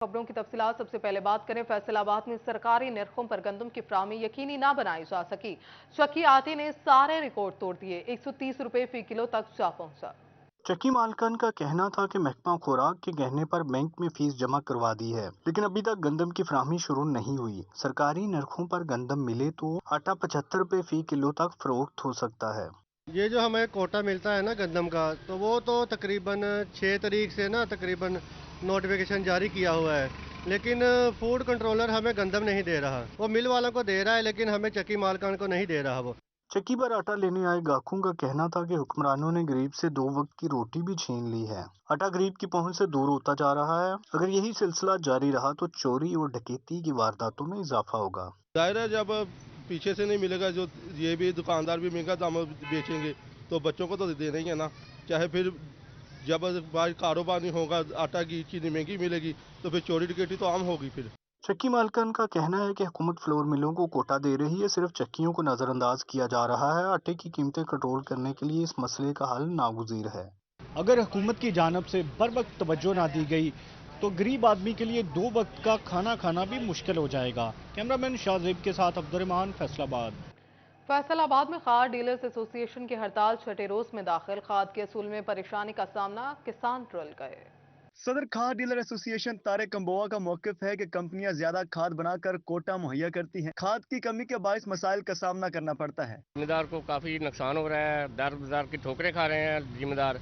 खबरों की तफसीलात सबसे पहले बात करें। फैसलाबाद में सरकारी निर्खों पर गंदम की फराहमी यकीनी ना बनाई जा सकी। शक्की आटे ने सारे रिकॉर्ड तोड़ दिए। 130 रुपए फी किलो तक जा पहुंचा। चक्की मालकान का कहना था कि महकमा खुराक के कहने पर बैंक में फीस जमा करवा दी है, लेकिन अभी तक गंदम की फराहमी शुरू नहीं हुई। सरकारी नरखों पर गंदम मिले तो आटा 75 रुपए फी किलो तक फरोख्त हो सकता है। ये जो हमें कोटा मिलता है ना गंदम का, तो वो तो तकरीबन 6 तारीख से ना तकरीबन नोटिफिकेशन जारी किया हुआ है, लेकिन फूड कंट्रोलर हमें गंदम नहीं दे रहा। वो मिल वालों को दे रहा है, लेकिन हमें चक्की मालकान को नहीं दे रहा वो। चक्की पर आटा लेने आए गाहकों का कहना था कि हुक्मरानों ने गरीब से 2 वक्त की रोटी भी छीन ली है। आटा गरीब की पहुंच से दूर होता जा रहा है। अगर यही सिलसिला जारी रहा तो चोरी और डकैती की वारदातों में इजाफा होगा। जाहिर है, जब पीछे से नहीं मिलेगा, जो ये भी दुकानदार भी महंगा दाम बेचेंगे तो बच्चों को तो देना ही है ना। चाहे फिर जब कारोबार नहीं होगा, आटा की चीनी महंगी मिलेगी, तो फिर चोरी डकैती तो आम होगी फिर। चक्की मालकान का कहना है कि हुकूमत फ्लोर मिलों को कोटा दे रही है, सिर्फ चक्कियों को नजरअंदाज किया जा रहा है। आटे की कीमतें कंट्रोल करने के लिए इस मसले का हल नागुज़ीर है। अगर हुकूमत की जानब से बर वक्त तवज्जो ना दी गई तो गरीब आदमी के लिए 2 वक्त का खाना खाना भी मुश्किल हो जाएगा। कैमरामैन शाहजेब के साथ अब्दुर्रहमान, फैसलाबाद। फैसलाबाद में खाद डीलर्स एसोसिएशन की हड़ताल छठे रोज में दाखिल। खाद के असूल में परेशानी का सामना, किसान ट्रल गए। सदर खाद डीलर एसोसिएशन तारिक कंबोआ का मौकिफ है कि कंपनियां ज्यादा खाद बनाकर कोटा मुहैया करती हैं। खाद की कमी के बायस मसाइल का सामना करना पड़ता है। जिम्मेदार को काफ़ी नुकसान हो रहा है, दर बदर की ठोकरें खा रहे हैं जिम्मेदार।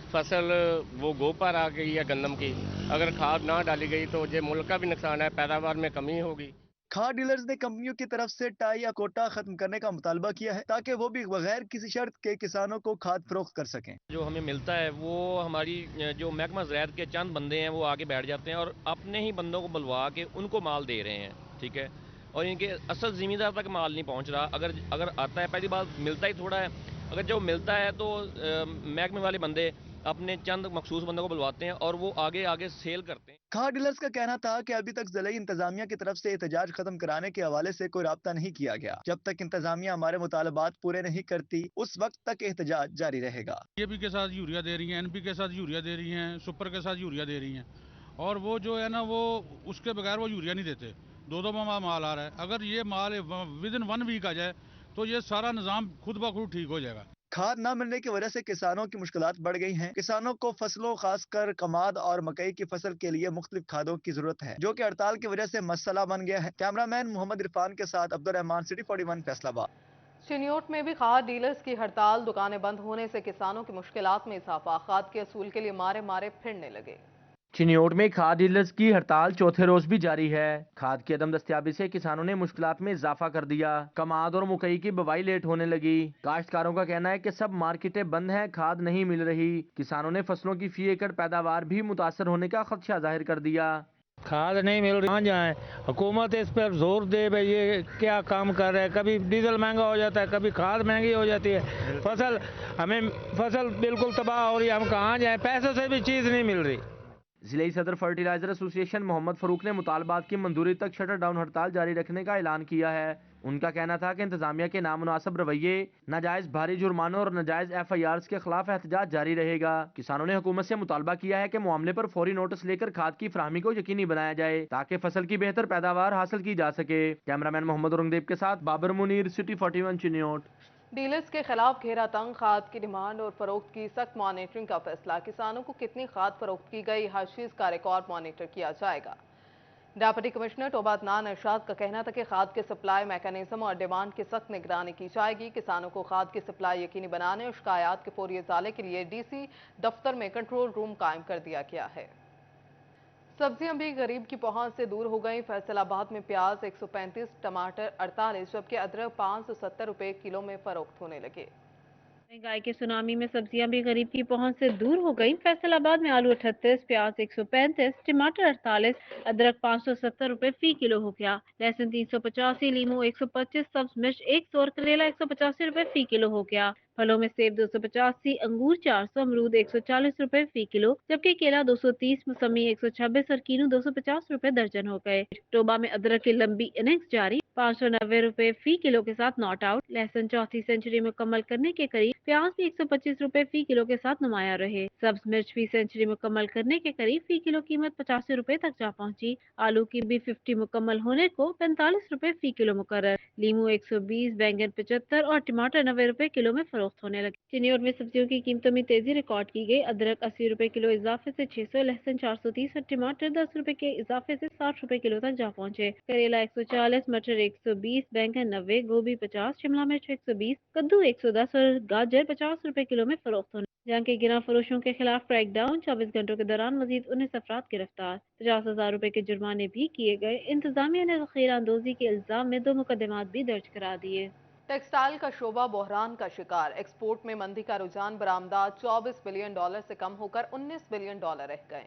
फसल वो गो पर आ गई है गंदम की, अगर खाद ना डाली गई तो ये मुल्क का भी नुकसान है, पैदावार में कमी होगी। खाद डीलर्स ने कंपनियों की तरफ से टाई या कोटा खत्म करने का मुतालबा किया है, ताकि वो भी बगैर किसी शर्त के किसानों को खाद फरोख्त कर सकें। जो हमें मिलता है वो हमारी जो महकमा ज़राअत के चंद बंदे हैं वो आके बैठ जाते हैं और अपने ही बंदों को बुलवा के उनको माल दे रहे हैं, ठीक है। और इनके असल ज़िम्मेदार तक माल नहीं पहुंच रहा। अगर आता है, पहली बात मिलता ही थोड़ा है। अगर जो मिलता है तो महकमे वाले बंदे अपने चंद मखसूस बंदों को बुलवाते हैं और वो आगे आगे सेल करते हैं। खाद डीलर्स का कहना था कि अभी तक जिला इंतजामिया की तरफ से एहतजाज खत्म कराने के हवाले से कोई राब्ता नहीं किया गया। जब तक इंतजामिया हमारे मुतालबात पूरे नहीं करती, उस वक्त तक एहतजाज जारी रहेगा। DAP के साथ यूरिया दे रही हैं, NP के साथ यूरिया दे रही हैं, सुपर के साथ यूरिया दे रही हैं, और वो जो है ना वो उसके बगैर वो यूरिया नहीं देते। दो माल आ रहा है। अगर ये माल विद इन 1 वीक आ जाए तो ये सारा निज़ाम खुद ब खुद ठीक हो जाएगा। खाद न मिलने की वजह से किसानों की मुश्किलात बढ़ गई हैं। किसानों को फसलों खासकर कमाद और मकई की फसल के लिए मुख्तलिफ खादों की जरूरत है, जो कि हड़ताल की वजह से मसला बन गया है। कैमरामैन मोहम्मद इरफान के साथ अब्दुर्रहमान, सिटी 41, फैसलाबाद। चिन्योट में भी खाद डीलर्स की हड़ताल। दुकानें बंद होने से किसानों की मुश्किलात में इजाफा। खाद के असूल के लिए मारे मारे फिरने लगे। चिन्योट में खाद डीलर्स की हड़ताल चौथे रोज भी जारी है। खाद की अदम दस्तयाबी से किसानों ने मुश्किलात में इजाफा कर दिया। कमाद और मकई की बुवाई लेट होने लगी। काश्तकारों का कहना है कि सब मार्केटें बंद हैं, खाद नहीं मिल रही। किसानों ने फसलों की फी एकड़ पैदावार भी मुतासर होने का खदशा जाहिर कर दिया। खाद नहीं मिल रही, कहाँ जाए। हुकूमत इस पर जोर दे भाई, ये क्या काम कर रहा है। कभी डीजल महंगा हो जाता है, कभी खाद महंगी हो जाती है। फसल बिल्कुल तबाह हो रही है। हम कहाँ जाए, पैसों से भी चीज़ नहीं मिल रही। जिले सदर फर्टिलाइजर एसोसिएशन मोहम्मद फरूक ने मुतालबात की मंजूरी तक शटर डाउन हड़ताल जारी रखने का ऐलान किया है। उनका कहना था कि इंतजामिया के नामुनासिब रवैये, नाजायज भारी जुर्मानों और नाजायज FIRs के खिलाफ एहतजाज जारी रहेगा। किसानों ने हुकूमत से मुतालबा किया है कि मामले पर फौरी नोटिस लेकर खाद की फराहमी को यकीनी बनाया जाए ताकि फसल की बेहतर पैदावार हासिल की जा सके। कैमरामैन मोहम्मद औरंगजेब के साथ बाबर मुनीर, सिटी 41, चिन्योट। डीलर्स के खिलाफ घेरा तंग। खाद की डिमांड और फरोख्त की सख्त मॉनिटरिंग का फैसला। किसानों को कितनी खाद फरोख्त की गई, हर चीज का रिकॉर्ड मॉनिटर किया जाएगा। डेप्यूटी कमिश्नर तोबा अदनान अरशाद का कहना था कि खाद के सप्लाई मैकेनिज्म और डिमांड की सख्त निगरानी की जाएगी। किसानों को खाद की सप्लाई यकीनी बनाने और शिकायत के फौरी इजाले के लिए DC दफ्तर में कंट्रोल रूम कायम कर दिया गया है। सब्जियां भी गरीब की पहुंच से दूर हो गई। फैसलाबाद में प्याज 135, टमाटर 48, जबकि अदरक 570 रुपए किलो में फरोख्त होने लगे। महंगाई के सुनामी में सब्जियां भी गरीब की पहुंच से दूर हो गई। फैसलाबाद में आलू 38, प्याज 135, टमाटर 48, अदरक 570 रुपए फी किलो हो गया। लहसुन 385, लीमू 125, सब्ज मिर्च 100 और करेला 185 रुपए फी किलो हो गया। फलों में सेब 285, अंगूर 400, अमरूद 140 रुपए फी किलो, जबकि केला 230, मौसमी 126 और कीनू 250 रुपए दर्जन हो गए। टोबा में अदरक की लंबी इनिंग्स जारी, 590 रुपए फी किलो के साथ नॉट आउट। लहसुन चौथी सेंचुरी मुकम्मल करने के करीब, प्याज भी 125 रुपए फी किलो के साथ नुमाया रहे। सब्ज मिर्च भी सेंचुरी मुकम्मल करने के करीब, फी किलो कीमत 85 रुपए तक जा पहुंची। आलू की भी 50 मुकम्मल होने को 45 रुपए फी किलो मुकर्रर। लीमू 120, बैंगन 75 और टमाटर 90 रुपए किलो में फरोख्त होने लगे। चीनी और में सब्जियों की कीमतों में तेजी रिकॉर्ड की गई। अदरक 80 रुपए किलो इजाफे से 600, लहसुन 430 और टमाटर 10 रुपए के इजाफे से 60 रुपए किलो तक जा पहुंचे। करेला 140, मटर 120, बैंगन 90, गोभी 50, शिमला मिर्च 120, कद्दू 110 और गाजर 50 रुपए किलो में फरोख्त होने। जहां के गिरा फरोशों के खिलाफ क्रैकडाउन, 24 घंटों के दौरान मजीद 19 अफराद गिरफ्तार, 50,000 रुपए के जुर्माने भी किए गए। इंतजामिया ने ज़ख़ीरा अंदोजी के इल्जाम में 2 मुकदमात भी दर्ज करा दिए। टेक्सटाइल का शोबा बहरान का शिकार, एक्सपोर्ट में मंदी का रुझान, बरामदात $24 बिलियन से कम होकर $19 बिलियन रह गए।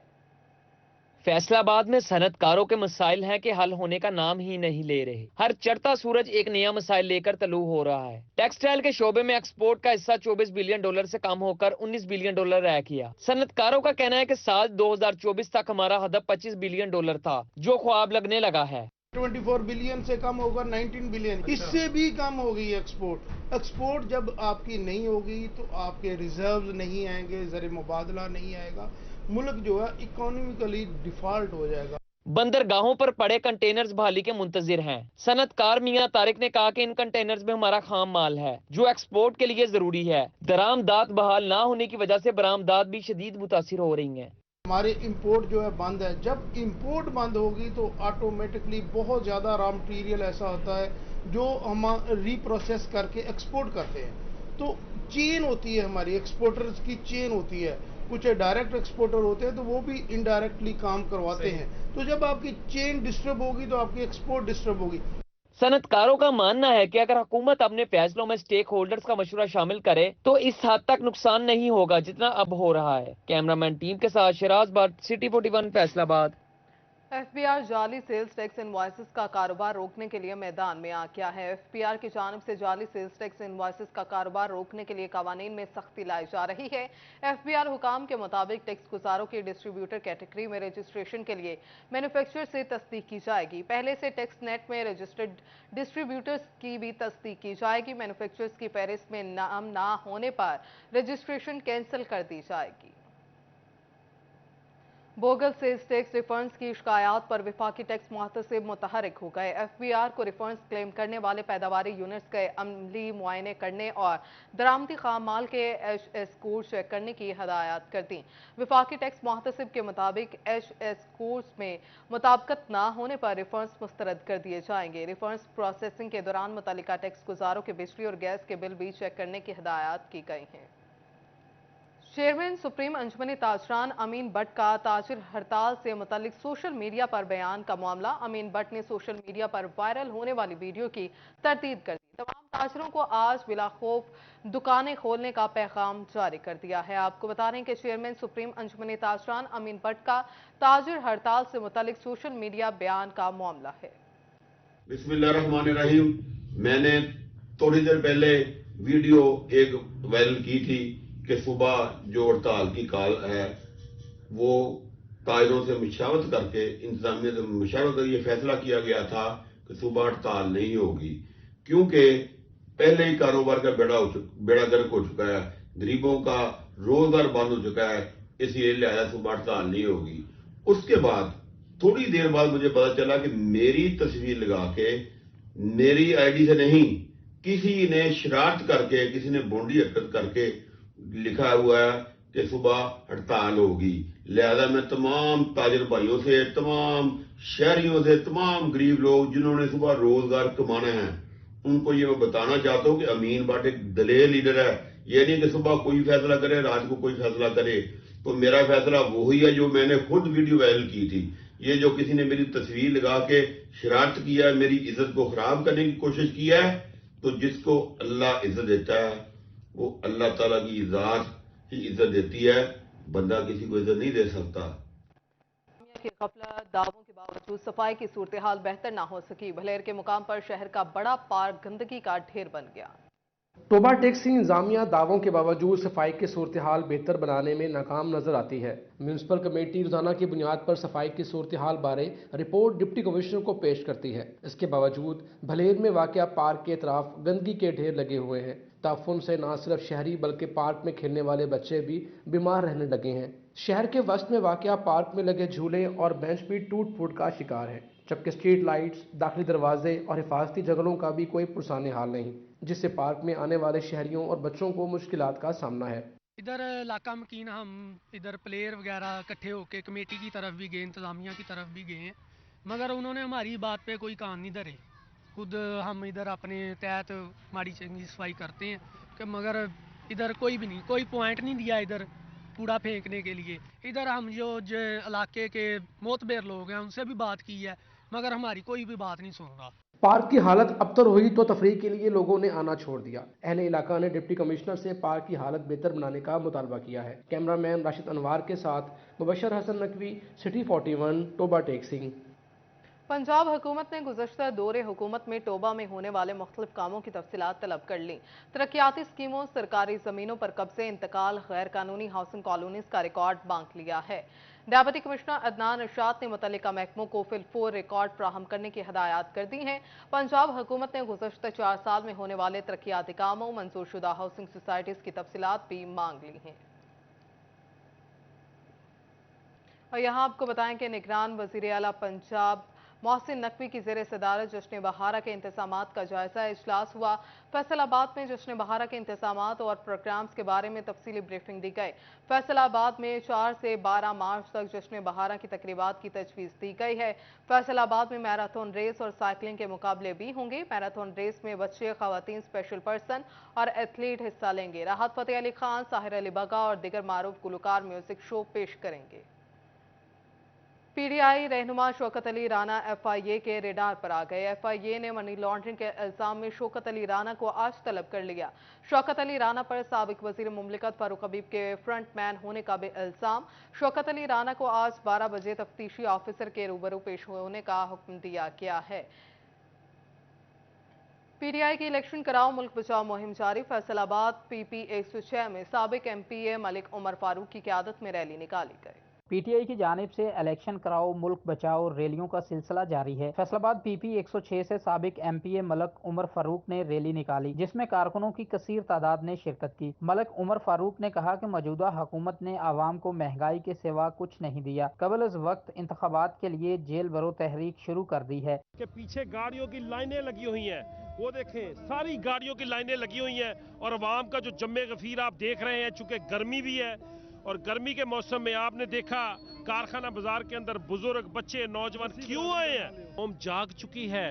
फैसलाबाद में सनतकारों के मसाइल हैं कि हल होने का नाम ही नहीं ले रहे। हर चढ़ता सूरज एक नया मसाइल लेकर तलू हो रहा है। टेक्सटाइल के शोबे में एक्सपोर्ट का हिस्सा $24 बिलियन से कम होकर $19 बिलियन रह गया। सनतकारों का कहना है कि साल 2024 तक हमारा हदफ $25 बिलियन था, जो ख्वाब लगने लगा है। 24 बिलियन से कम होकर 19 बिलियन, इससे भी कम हो गई एक्सपोर्ट जब आपकी नहीं होगी तो आपके रिजर्व्स नहीं आएंगे, ज़र मुबादला नहीं आएगा, मुल्क जो है इकोनॉमिकली डिफॉल्ट हो जाएगा। बंदरगाहों पर पड़े कंटेनर्स बहाली के मुंतजिर हैं। सनतकार मियां तारिक ने कहा कि इन कंटेनर्स में हमारा खाम माल है जो एक्सपोर्ट के लिए जरूरी है। दरामदात बहाल ना होने की वजह से बरामदात भी शदीद मुतासिर हो रही हैं। हमारे इंपोर्ट जो है बंद है, जब इंपोर्ट बंद होगी तो ऑटोमेटिकली बहुत ज़्यादा रॉ मटीरियल ऐसा होता है जो हम रीप्रोसेस करके एक्सपोर्ट करते हैं। तो चेन होती है, हमारी एक्सपोर्टर्स की चेन होती है। कुछ डायरेक्ट एक्सपोर्टर होते हैं तो वो भी इनडायरेक्टली काम करवाते हैं। तो जब आपकी चेन डिस्टर्ब होगी तो आपकी एक्सपोर्ट डिस्टर्ब होगी। सनतकारों का मानना है कि अगर हुकूमत अपने फैसलों में स्टेक होल्डर्स का मशवरा शामिल करे तो इस हद तक नुकसान नहीं होगा जितना अब हो रहा है। कैमरामैन टीम के साथ शिराज भट्ट, सिटी 41 फैसलाबाद। एफबीआर जाली सेल्स टैक्स इनवॉइसेस का कारोबार रोकने के लिए मैदान में आ गया है। एफबीआर की जानिब से जाली सेल्स टैक्स इनवॉइसेस का कारोबार रोकने के लिए कानून में सख्ती लाई जा रही है। एफबीआर हुकाम के मुताबिक टैक्स गुजारों की डिस्ट्रीब्यूटर कैटेगरी में रजिस्ट्रेशन के लिए मैन्युफैक्चरर से तस्दीक की जाएगी। पहले से टैक्स नेट में रजिस्टर्ड डिस्ट्रीब्यूटर्स की भी तस्दीक की जाएगी। मैन्युफैक्चरर्स की फहरिस्त में नाम ना होने पर रजिस्ट्रेशन कैंसिल कर दी जाएगी। बोगस सेल्स टैक्स रिफंड्स की शिकायत पर विफाकी टैक्स मुहतसिब मुतहरिक हो गए। एफबीआर को रिफंड्स क्लेम करने वाले पैदावारी यूनिट्स के अमली मुआयने करने और दरामदी खाम माल के एचएस कोड चेक करने की हदायत कर दी। विफाकी टैक्स मुहतसिब के मुताबिक एचएस कोड्स में मुताबिकत ना होने पर रिफंड्स मुस्तरद कर दिए जाएंगे। रिफंड्स प्रोसेसिंग के दौरान मुतल्लिका टैक्स गुजारों के बिजली और गैस के बिल भी चेक करने की हदायत की गई हैं। चेयरमैन सुप्रीम अंजुमन ताजरान अमीन भट्ट का ताजिर हड़ताल से मुतालिक सोशल मीडिया पर बयान का मामला। अमीन भट्ट ने सोशल मीडिया पर वायरल होने वाली वीडियो की तरदीद कर दी। तमाम ताजिरों को आज बिला खौफ दुकानें खोलने का पैगाम जारी कर दिया है। आपको बता रहे हैं कि चेयरमैन सुप्रीम अंजुमन ताजरान अमीन भट्ट का ताजिर हड़ताल से मुतालिक सोशल मीडिया बयान का मामला है। बिस्मिल्लाहिर्रहमानिर्रहीम। मैंने थोड़ी देर पहले वीडियो एक वायरल की थी कि सुबह जो हड़ताल की कॉल है वो ताजरों से मुशावरत करके इंतजामिया से मुशावरत कर ये फैसला किया गया था कि सुबह हड़ताल नहीं होगी, क्योंकि पहले ही कारोबार का बेड़ा गर्क हो चुका है, गरीबों का रोजगार बंद हो चुका है, इसलिए लिहाजा सुबह हड़ताल नहीं होगी। उसके बाद थोड़ी देर बाद मुझे पता चला कि मेरी तस्वीर लगा के मेरी आईडी से नहीं, किसी ने शरारत करके, किसी ने बोंडी हरकत करके लिखा हुआ है कि सुबह हड़ताल होगी। लिहाजा मैं तमाम ताजिर भाइयों से, तमाम शहरियों से, तमाम गरीब लोग जिन्होंने सुबह रोजगार कमाना है, उनको ये मैं बताना चाहता हूँ कि अमीन भट्ट एक दलेर लीडर है। ये नहीं कि सुबह कोई फैसला करे, रात को कोई फैसला करे। तो मेरा फैसला वही है जो मैंने खुद वीडियो वायरल की थी। ये जो किसी ने मेरी तस्वीर लगा के शरारत किया है, मेरी इज्जत को खराब करने की कोशिश की है, तो जिसको अल्लाह इज्जत देता है वो अल्लाह ताला की ज़ात ही इज्जत देती है, बंदा किसी को इज्जत नहीं दे सकता। की गफलत दावों के बावजूद सफाई की सूरत हाल बेहतर ना हो सकी। भलेर के मुकाम पर शहर का बड़ा पार्क गंदगी का ढेर बन गया। टोबा टैक्सी इंतजामिया दावों के बावजूद सफाई की सूरत हाल बेहतर बनाने में नाकाम नजर आती है। म्यूनसिपल कमेटी रोजाना की बुनियाद पर सफाई की सूरत हाल बारे रिपोर्ट डिप्टी कमिश्नर को पेश करती है। इसके बावजूद भलेर में वाक़या पार्क के अतराफ गंदगी के ढेर लगे हुए हैं। ताफुन से न सिर्फ शहरी बल्कि पार्क में खेलने वाले बच्चे भी बीमार रहने लगे हैं। शहर के वस्त में वाक़या पार्क में लगे झूले और बेंच भी टूट फूट का शिकार है, जबकि स्ट्रीट लाइट्स, दाखिली दरवाजे और हिफाजती जंगलों का भी कोई पुरसाने हाल नहीं, जिससे पार्क में आने वाले शहरियों और बच्चों को मुश्किलात का सामना है। इधर इलाका मकीन हम इधर प्लेयर वगैरह इकट्ठे होकर कमेटी की तरफ भी गए, इंतज़ामिया की तरफ भी गए हैं, मगर उन्होंने हमारी बात पे कोई कान नहीं धरे। खुद हम इधर अपने तहत माड़ी चंगी सफाई करते हैं कि मगर इधर कोई भी नहीं, कोई पॉइंट नहीं दिया इधर कूड़ा फेंकने के लिए। इधर हम जो इलाके के मोतबर लोग हैं उनसे भी बात की है, मगर हमारी कोई भी बात नहीं सुन रहा। पार्क की हालत अबतर हुई तो तफरीह के लिए लोगों ने आना छोड़ दिया। अहले इलाका ने डिप्टी कमिश्नर से पार्क की हालत बेहतर बनाने का मुतालबा किया है। कैमरामैन राशिद अनवार के साथ मुबशर हसन नकवी, सिटी 41, टोबा टेक्सिंग। पंजाब हुकूमत ने गुज़श्ता दौरे हुकूमत में टोबा में होने वाले मुख्तलिफ कामों की तफसीलात तलब कर ली। तरक्याती स्कीमों, सरकारी ज़मीनों पर कब्जे, इंतकाल, गैर कानूनी हाउसिंग कॉलोनीज का रिकॉर्ड बांट लिया है। डेप्यूटी कमिश्नर अदनान इरशाद ने मुतल्लिका महकमों को फिलफोर रिकॉर्ड फ्राहम करने की हदायत कर दी हैं। पंजाब हुकूमत ने गुज़श्ता 4 साल में होने वाले तरक्याती कामों, मंजूरशुदा हाउसिंग सोसाइटीज़ की तफसीलात भी मांग ली हैं। और यहाँ आपको बताएं कि निगरान वज़ीर आला पंजाब मोहसिन नकवी की ज़ेर सदारत जश्न बहारा के इंतज़ामात का जायजा इजलास हुआ। फैसलाबाद में जश्न बहारा के इंतज़ामात और प्रोग्राम्स के बारे में तफसीली ब्रीफिंग दी गई। फैसलाबाद में 4 से 12 मार्च तक जश्न बहारा की तकरीबात की तजवीज़ दी गई है। फैसलाबाद में मैराथन रेस और साइकिलिंग के मुकाबले भी होंगे। मैराथन रेस में बच्चे, खवातीन, स्पेशल पर्सन और एथलीट हिस्सा लेंगे। राहत फ़तेह अली खान, साहिर अली बगा और दिगर मारूफ गुलकार म्यूजिक शो पेश करेंगे। पीडीआई रहनुमा शौकत अली राना एफआईए के रेडार पर आ गए। एफआईए ने मनी लॉन्ड्रिंग के इल्जाम में शौकत अली राना को आज तलब कर लिया। शौकत अली राना पर साबिक वजीर मुमलिकत फारूक हबीब के फ्रंट मैन होने का भी इल्जाम। शौकत अली राना को आज 12 बजे तफ्तीशी ऑफिसर के रूबरू पेश होने का हुक्म दिया गया है। पीडीआई की इलेक्शन कराओ मुल्क बचाओ मुहिम जारी। फैसलाबाद पीपी 106 में साबिक एमपीए मलिक उमर फारूक की क़यादत में रैली निकाली गई। पीटीआई की जानिब से इलेक्शन कराओ मुल्क बचाओ रैलियों का सिलसिला जारी है। फैसलाबाद पीपी 106 से साबिक एमपीए मलिक उमर फारूक ने रैली निकाली, जिसमें कारकुनों की कसीर तादाद ने शिरकत की। मलिक उमर फारूक ने कहा कि मौजूदा हुकूमत ने आवाम को महंगाई के सिवा कुछ नहीं दिया। कबल इस वक्त इंतखाबात के लिए जेल भरो तहरीक शुरू कर दी है। के पीछे गाड़ियों की लाइनें लगी हुई हैं, वो देखें सारी गाड़ियों की लाइनें लगी हुई हैं और आवाम का जो जम्मे गफीर आप देख रहे हैं, चूंकि गर्मी भी है और गर्मी के मौसम में आपने देखा कारखाना बाजार के अंदर बुजुर्ग, बच्चे, नौजवान क्यों आए हैं। कौम जाग चुकी है,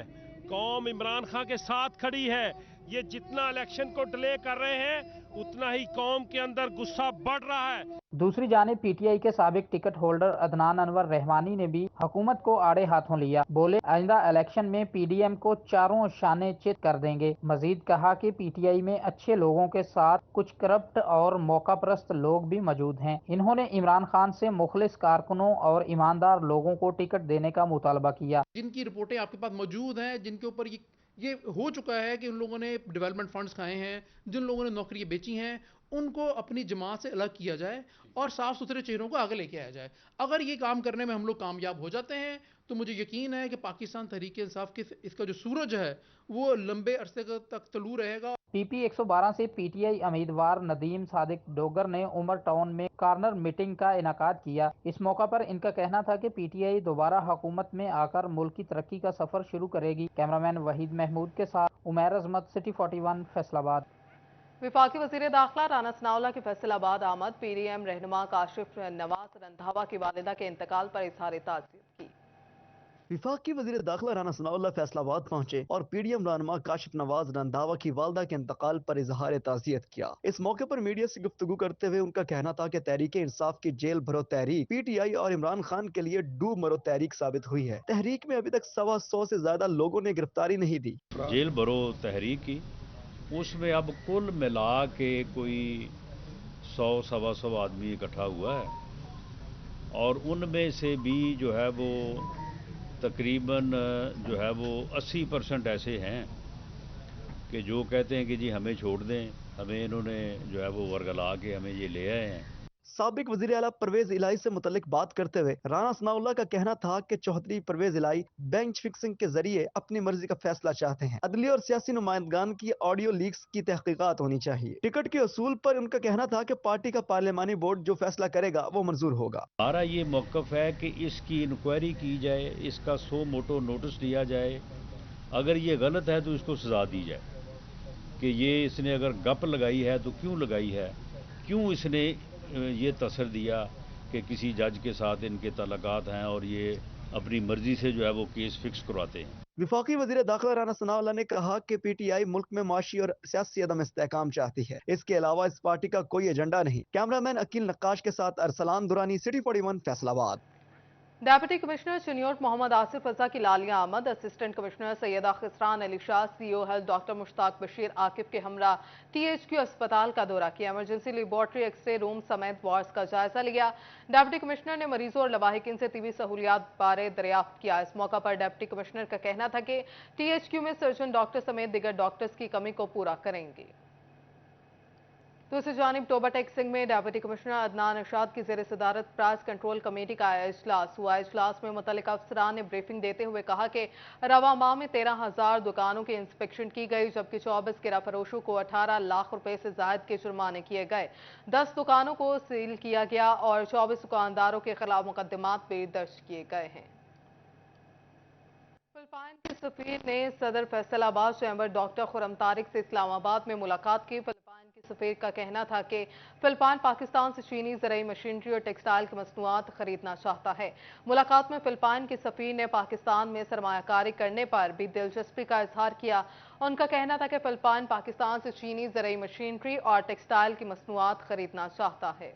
कौम इमरान खान के साथ खड़ी है। ये जितना इलेक्शन को डिले कर रहे हैं उतना ही कौम के अंदर गुस्सा बढ़ रहा है। दूसरी जानिब पीटीआई के साबिक टिकट होल्डर अदनान अनवर रहमानी ने भी हुकूमत को आड़े हाथों लिया। बोले आइंदा इलेक्शन में पीडीएम को चारों शाने चित कर देंगे। मजीद कहा कि पीटीआई में अच्छे लोगों के साथ कुछ करप्ट और मौकापरस्त लोग भी मौजूद हैं। इन्होंने इमरान खान से मुखलिस कारकुनों और ईमानदार लोगों को टिकट देने का मुतालबा किया। जिनकी रिपोर्टें आपके पास मौजूद हैं, जिनके ऊपर ये हो चुका है कि उन लोगों ने डेवलपमेंट फंड्स खाए हैं, जिन लोगों ने नौकरियां बेची हैं, उनको अपनी जमात से अलग किया जाए और साफ सुथरे चेहरों को आगे लेके आया जाए। अगर ये काम करने में हम लोग कामयाब हो जाते हैं तो मुझे यकीन है कि पाकिस्तान तहरीक इंसाफ की इसका जो सूरज है वो लंबे अरसे तक तलू रहेगा। पीपी 112 से पीटीआई उम्मीदवार नदीम सादिक डोगर ने उमर टाउन में कार्नर मीटिंग का इनाकाद किया। इस मौका पर इनका कहना था कि पीटीआई दोबारा हुकूमत में आकर मुल्क की तरक्की का सफर शुरू करेगी। कैमरामैन वहीद महमूद के साथ उमैर अजमत, सिटी 41, फैसलाबाद। विफाकी वज़ीर दाखिला राना सनाउल्लाह की फैसलाबाद आमद। पीडीएम रहनुमा काशिफ नवाज रंधावा की वालिदा के इंतकाल पर इजहार ताज़ियत की। विफाकी वज़ीर दाखिला राना सनाउल्लाह फैसलाबाद पहुंचे और पीडीएम रहनुमा काशिफ नवाज रंधावा की वालिदा के इंतकाल पर इजहार ताज़ियत किया। इस मौके पर मीडिया से गुफ्तगू करते हुए उनका कहना था कि तहरीक इंसाफ की जेल भरो तहरीक पीटीआई और इमरान खान के लिए डूब मरो तहरीक साबित हुई है। तहरीक में अभी तक 125 से ज्यादा लोगों ने गिरफ्तारी नहीं दी। जेल भरो तहरीक की उसमें अब कुल मिला के कोई 100-125 आदमी इकट्ठा हुआ है और उनमें से भी जो है वो तकरीबन जो है वो 80% ऐसे हैं कि जो कहते हैं कि जी हमें छोड़ दें, हमें इन्होंने जो है वो वर्गला के हमें ये ले आए हैं। साबिक वज़ीर आला परवेज इलाही से मुतल्लिक बात करते हुए राना सनाउल्लाह का कहना था कि चौधरी परवेज इलाही बेंच फिक्सिंग के जरिए अपनी मर्जी का फैसला चाहते हैं। अदली और सियासी नुमाइंदगान की ऑडियो लीक्स की तहकीकात होनी चाहिए। टिकट के असूल पर उनका कहना था कि पार्टी का पार्लियामानी बोर्ड जो फैसला करेगा वो मंजूर होगा। हमारा ये मौक़िफ़ है कि इसकी इंक्वायरी की जाए, इसका सो मोटो नोटिस लिया जाए, अगर ये गलत है तो इसको सजा दी जाए कि ये इसने अगर गप लगाई है तो क्यों लगाई है, क्यों इसने ये तसर दिया कि किसी जज के साथ इनके तल्लुकात हैं और ये अपनी मर्जी से जो है वो केस फिक्स करवाते हैं। वफाकी वज़ीर दाखिला राना सनाउल्लाह ने कहा कि पीटीआई मुल्क में माशी और सियासी अदम इस्तेहकाम चाहती है। इसके अलावा इस पार्टी का कोई एजेंडा नहीं। कैमरामैन अकील नक्काश के साथ Arsalan Durrani, city 41 Faisalabad. Deputy commissioner Chiniot Mohammad Asif Raza की लालिया आमद, असिस्टेंट कमिश्नर सैयदा खिसरान Ali Shah, CEO health doctor Mushtaq Bashir Aqib के हमरा टीएचक्यू अस्पताल का दौरा किया, इमरजेंसी लेबॉर्ट्री, एक्सरे रूम समेत वार्ड्स का जायजा लिया। डेप्यूटी कमिश्नर ने मरीजों और लवाहिकीन से तीबी सहूलियात बारे दरियाफ्त किया। इस मौका पर डेप्यूटी कमिश्नर का कहना था कि टीएचक्यू में सर्जन डॉक्टर समेत दिगर डॉक्टर्स की कमी को पूरा करेंगे। दूसरी जानिब टोबा टेक सिंह में डेप्यूटी कमिश्नर अदनान अरशाद की ज़ेर सदारत प्राइस कंट्रोल कमेटी का इजलास हुआ। इजलास में मुतल्लिका अफसरान ने ब्रीफिंग देते हुए कहा कि रवा माह में 13,000 दुकानों की इंस्पेक्शन की गई, जबकि 24 किरा फरोशों को 18 लाख रुपए से जायद के जुर्माने किए गए। 10 दुकानों को सील किया गया और 24 दुकानदारों के खिलाफ मुकदमात भी दर्ज किए गए हैं। फिलिपाइन के सफीर ने सदर फैसलाबाद चैम्बर डॉक्टर खुरम तारिक से इस्लामाबाद में मुलाकात की। फिलिपाइन के सफीर का कहना था कि फिलिपाइन पाकिस्तान से चीनी ज़राई मशीनरी और टेक्सटाइल की मसनूआत खरीदना चाहता है। मुलाकात में फिलिपाइन के सफीर ने पाकिस्तान में सरमायाकारी करने पर भी दिलचस्पी का इजहार किया। उनका कहना था कि फिलिपाइन पाकिस्तान से चीनी ज़राई मशीनरी और टेक्सटाइल की मसनूआत खरीदना चाहता है।